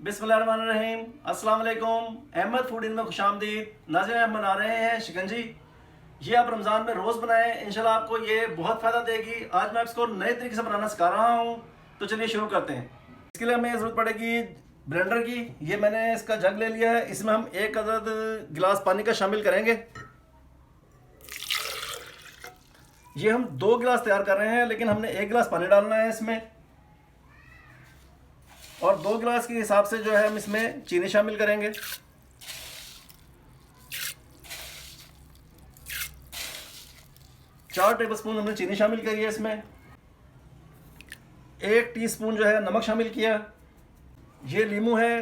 बिस्मिल्लाहिर्रहमानिर्रहीम। अस्सलाम वालेकुम। अहमद फूड इन में खुशामदीद। नाज़रीन, हम बना रहे हैं शिकंजी। ये आप रमज़ान में रोज़ बनाएं, इंशाल्लाह आपको ये बहुत फ़ायदा देगी। आज मैं इसको नए तरीके से बनाना सिखा रहा हूँ, तो चलिए शुरू करते हैं। इसके लिए हमें ज़रूरत पड़ेगी ब्लेंडर की। ये मैंने इसका जग ले लिया है, इसमें हम 1 अदद गिलास पानी का शामिल करेंगे। ये हम 2 गिलास तैयार कर रहे हैं, लेकिन हमने 1 गिलास पानी डालना है इसमें, और 2 गिलास के हिसाब से जो है हम इसमें चीनी शामिल करेंगे। चार टेबलस्पून हमने चीनी शामिल करी है इसमें। 1 टीस्पून जो है नमक शामिल किया। ये लीमू है,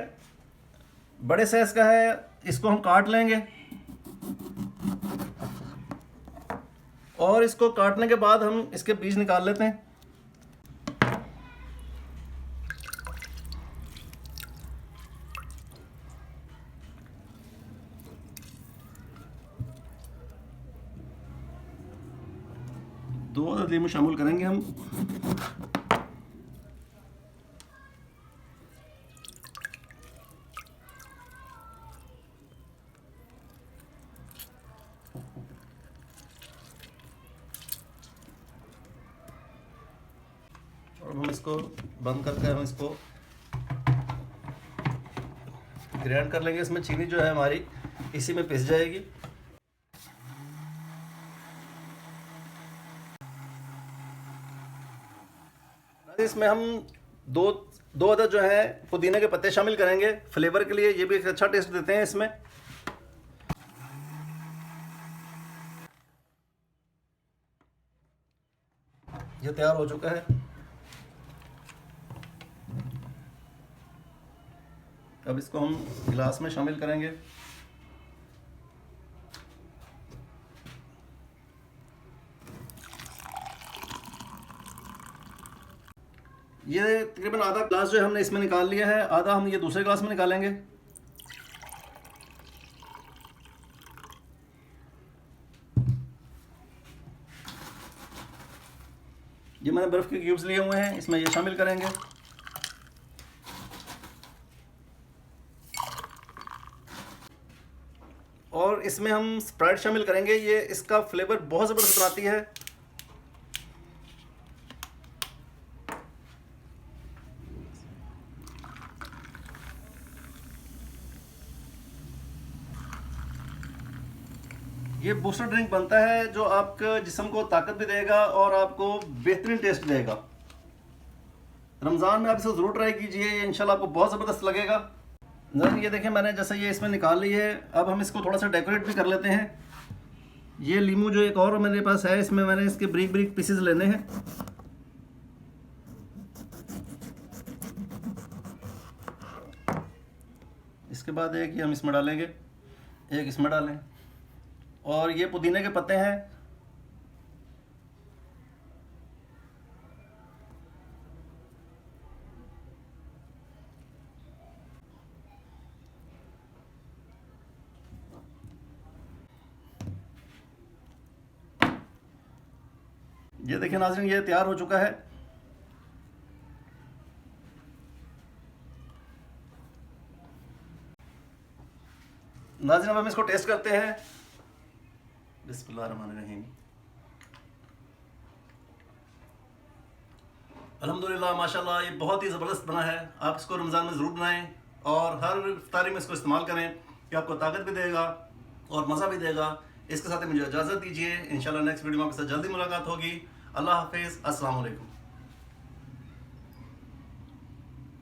बड़े साइज का है, इसको हम काट लेंगे। और इसको काटने के बाद हम इसके बीज निकाल लेते हैं। दो अदद लीमू शामिल करेंगे हम। और हम इसको बंद करके हम इसको ग्राइंड कर लेंगे। इसमें चीनी जो है हमारी इसी में पिस जाएगी। इसमें हम दो अदद जो है पुदीने के पत्ते शामिल करेंगे फ्लेवर के लिए। ये भी एक अच्छा टेस्ट देते हैं इसमें। ये तैयार हो चुका है। अब इसको हम गिलास में शामिल करेंगे। ये तकरीबन आधा ग्लास जो है हमने इसमें निकाल लिया है, आधा हम ये दूसरे ग्लास में निकालेंगे। ये मैंने बर्फ़ के क्यूब्स लिए हुए हैं, इसमें ये शामिल करेंगे। और इसमें हम स्प्राइट शामिल करेंगे। ये इसका फ्लेवर बहुत ज़बरदस्त बनाती है। ये बूस्टर ड्रिंक बनता है जो आपके जिस्म को ताकत भी देगा और आपको बेहतरीन टेस्ट देगा। रमज़ान में आप इसे ज़रूर ट्राई कीजिए, इंशाल्लाह आपको बहुत ज़बरदस्त लगेगा। जरा ये देखें, मैंने जैसे ये इसमें निकाल ली है। अब हम इसको थोड़ा सा डेकोरेट भी कर लेते हैं। ये लीमू जो एक और मेरे पास है, इसमें मैंने इसके ब्रीक ब्रीक पीसेस लेने हैं। इसके बाद एक ही हम इसमें डालेंगे, एक इसमें डालें। और ये पुदीने के पत्ते हैं। ये देखिए नाज़रीन, ये तैयार हो चुका है। नाज़रीन, अब हम इसको टेस्ट करते हैं। बिस्मिल्लाहिर्रहमानिर्रहीम। अल्हम्दुलिल्लाह, माशाल्लाह, ये बहुत ही ज़बरदस्त बना है। आप इसको रमज़ान में ज़रूर बनाएं और हर इफ्तारी में इसको इस्तेमाल करें। कि आपको ताकत भी देगा और मज़ा भी देगा। इसके साथ मुझे इजाज़त दीजिए। इंशाल्लाह नेक्स्ट वीडियो में आपके साथ जल्दी मुलाकात होगी। अल्लाह हाफिज़। अस्सलाम वालेकुम।